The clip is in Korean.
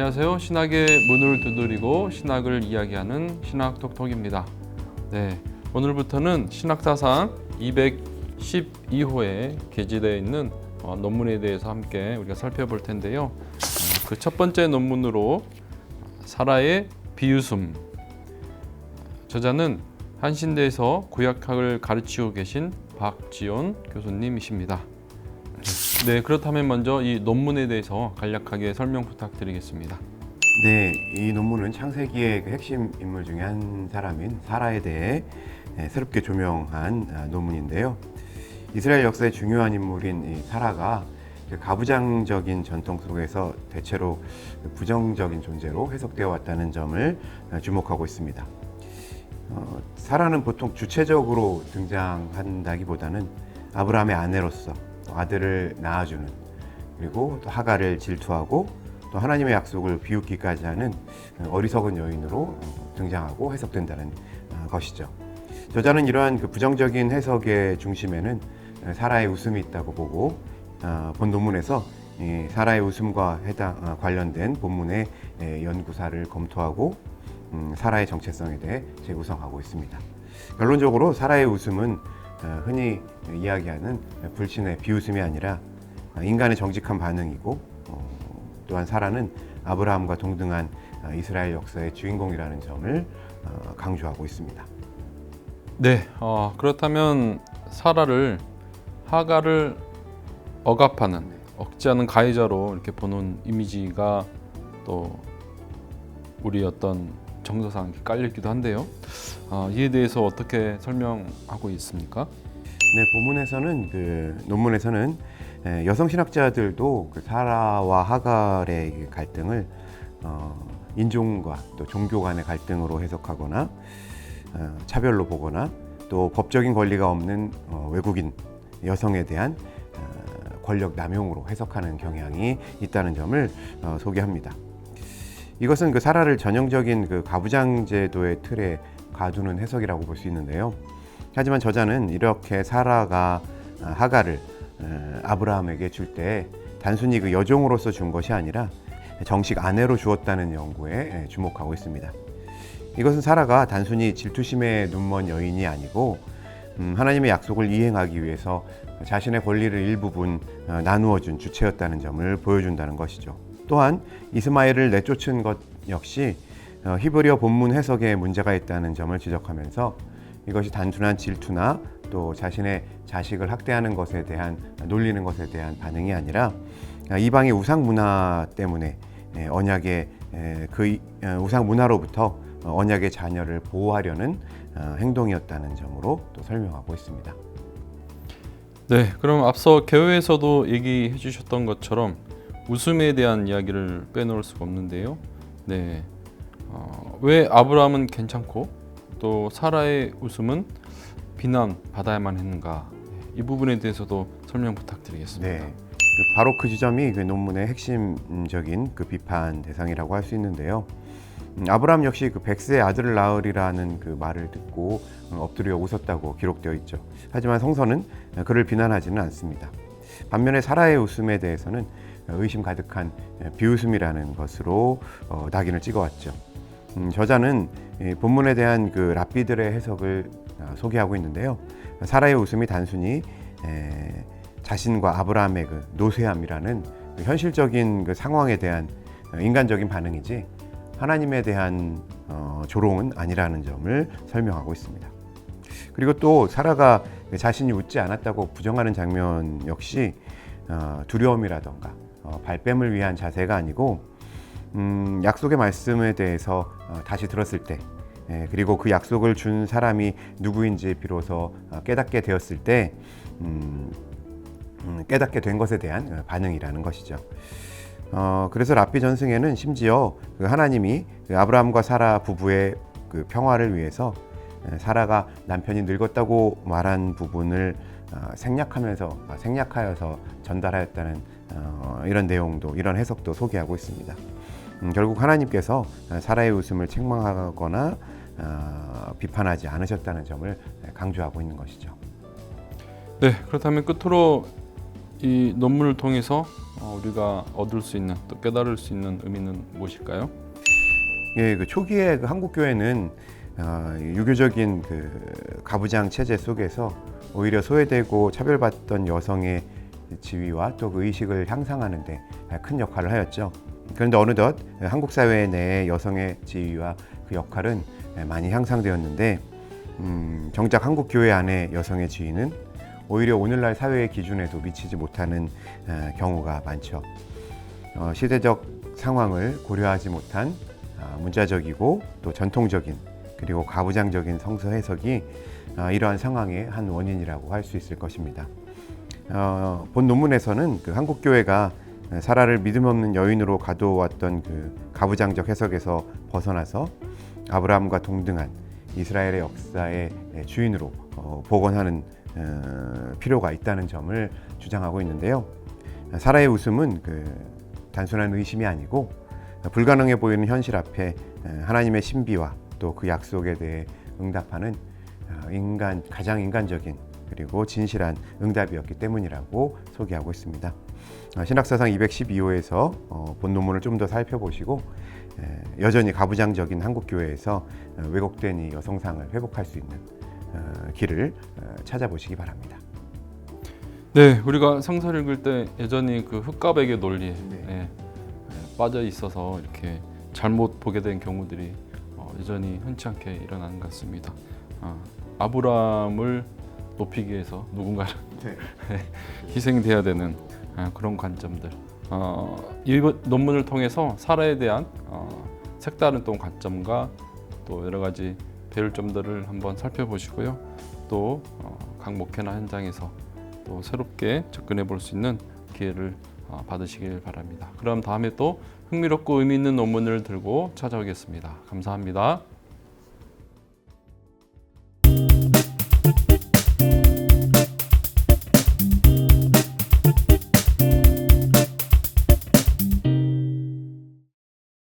안녕하세요. 신학의 문을 두드리고 신학을 이야기하는 신학톡톡입니다. 네, 오늘부터는 신학사상 212호에 게재되어 있는 논문에 대해서 함께 우리가 살펴볼 텐데요. 그 첫 번째 논문으로 사라의 비웃음, 저자는 한신대에서 구약학을 가르치고 계신 박지온 교수님이십니다. 네, 그렇다면 먼저 이 논문에 대해서 간략하게 설명 부탁드리겠습니다. 네, 이 논문은 창세기의 그 핵심 인물 중에 한 사람인 사라에 대해 새롭게 조명한 논문인데요. 이스라엘 역사의 중요한 인물인 이 사라가 가부장적인 전통 속에서 대체로 부정적인 존재로 해석되어 왔다는 점을 주목하고 있습니다. 사라는 보통 주체적으로 등장한다기보다는 아브라함의 아내로서 아들을 낳아주는, 그리고 또 하갈을 질투하고 또 하나님의 약속을 비웃기까지 하는 어리석은 여인으로 등장하고 해석된다는 것이죠. 저자는 이러한 그 부정적인 해석의 중심에는 사라의 웃음이 있다고 보고, 본 논문에서 이 사라의 웃음과 관련된 본문의 연구사를 검토하고 사라의 정체성에 대해 재구성하고 있습니다. 결론적으로 사라의 웃음은 흔히 이야기하는 불신의 비웃음이 아니라 인간의 정직한 반응이고, 또한 사라는 아브라함과 동등한 이스라엘 역사의 주인공이라는 점을 강조하고 있습니다. 네, 그렇다면 사라를 하갈을 억압하는, 억제하는 가해자로 이렇게 보는 이미지가 또 우리 어떤 정서상 깔려있기도 한데요. 이에 대해서 어떻게 설명하고 있습니까? 네, 논문에서는 여성 신학자들도 그 사라와 하갈의 갈등을 인종과 또 종교 간의 갈등으로 해석하거나 차별로 보거나, 또 법적인 권리가 없는 외국인 여성에 대한 권력 남용으로 해석하는 경향이 있다는 점을 소개합니다. 이것은 그 사라를 전형적인 그 가부장 제도의 틀에 가두는 해석이라고 볼 수 있는데요. 하지만 저자는 이렇게 사라가 하갈을 아브라함에게 줄 때 단순히 그 여종으로서 준 것이 아니라 정식 아내로 주었다는 연구에 주목하고 있습니다. 이것은 사라가 단순히 질투심에 눈먼 여인이 아니고 하나님의 약속을 이행하기 위해서 자신의 권리를 일부분 나누어 준 주체였다는 점을 보여준다는 것이죠. 또한 이스마엘을 내쫓은 것 역시 히브리어 본문 해석에 문제가 있다는 점을 지적하면서 이것이 단순한 질투나 또 자신의 자식을 학대하는 것에 대한, 놀리는 것에 대한 반응이 아니라 이방의 우상 문화 때문에 그 우상 문화로부터 언약의 자녀를 보호하려는 행동이었다는 점으로 또 설명하고 있습니다. 네, 그럼 앞서 개요에서도 얘기해 주셨던 것처럼 웃음에 대한 이야기를 빼놓을 수가 없는데요. 네, 왜 아브라함은 괜찮고 또 사라의 웃음은 비난받아야만 했는가? 이 부분에 대해서도 설명 부탁드리겠습니다. 네, 바로 그 지점이 그 논문의 핵심적인 그 비판 대상이라고 할 수 있는데요. 아브라함 역시 그 100세의 아들을 낳으리라는 그 말을 듣고 엎드려 웃었다고 기록되어 있죠. 하지만 성서는 그를 비난하지는 않습니다. 반면에 사라의 웃음에 대해서는 의심 가득한 비웃음이라는 것으로 낙인을 찍어왔죠. 저자는 본문에 대한 그 랍비들의 해석을 소개하고 있는데요. 사라의 웃음이 단순히 자신과 아브라함의 그 노쇠함이라는 그 현실적인 그 상황에 대한 인간적인 반응이지 하나님에 대한 조롱은 아니라는 점을 설명하고 있습니다. 그리고 또 사라가 자신이 웃지 않았다고 부정하는 장면 역시 두려움이라던가 발뺌을 위한 자세가 아니고 약속의 말씀에 대해서 다시 들었을 때, 그리고 그 약속을 준 사람이 누구인지 비로소 깨닫게 되었을 때 깨닫게 된 것에 대한 반응이라는 것이죠. 그래서 랍비 전승에는 심지어 그 하나님이 그 아브라함과 사라 부부의 그 평화를 위해서 사라가 남편이 늙었다고 말한 부분을 생략하여서 전달하였다는 이런 내용도, 이런 해석도 소개하고 있습니다. 결국 하나님께서 사라의 웃음을 책망하거나 비판하지 않으셨다는 점을 강조하고 있는 것이죠. 네, 그렇다면 끝으로 이 논문을 통해서 우리가 얻을 수 있는 또 깨달을 수 있는 의미는 무엇일까요? 예, 그 초기에 그 한국 교회는 유교적인 그 가부장 체제 속에서 오히려 소외되고 차별받던 여성의 지위와 또 그 의식을 향상하는 데 큰 역할을 하였죠. 그런데 어느덧 한국 사회 내의 여성의 지위와 그 역할은 많이 향상되었는데 정작 한국 교회 안에 여성의 지위는 오히려 오늘날 사회의 기준에도 미치지 못하는 경우가 많죠. 시대적 상황을 고려하지 못한 문자적이고 또 전통적인 그리고 가부장적인 성서 해석이 이러한 상황의 한 원인이라고 할 수 있을 것입니다. 본 논문에서는 그 한국 교회가 사라를 믿음 없는 여인으로 가두어왔던 그 가부장적 해석에서 벗어나서 아브라함과 동등한 이스라엘의 역사의 주인으로 복원하는 필요가 있다는 점을 주장하고 있는데요. 사라의 웃음은 그 단순한 의심이 아니고 불가능해 보이는 현실 앞에 하나님의 신비와 또 그 약속에 대해 응답하는 가장 인간적인 그리고 진실한 응답이었기 때문이라고 소개하고 있습니다. 신학사상 212호에서 본 논문을 좀 더 살펴보시고 여전히 가부장적인 한국 교회에서 왜곡된 이 여성상을 회복할 수 있는 길을 찾아보시기 바랍니다. 네, 우리가 성서를 읽을 때 여전히 그 흑가백의 논리에 빠져 있어서 이렇게 잘못 보게 된 경우들이 여전히 흔치 않게 일어나는 것 같습니다. 아브라함을 높이기 위해서 누군가는 희생돼야 되는 그런 관점들. 이 논문을 통해서 사라에 대한 색다른 또 관점과 또 여러 가지 배울 점들을 한번 살펴보시고요. 또 각 목회나 현장에서 또 새롭게 접근해 볼 수 있는 기회를 받으시길 바랍니다. 그럼 다음에 또 흥미롭고 의미 있는 논문을 들고 찾아오겠습니다. 감사합니다.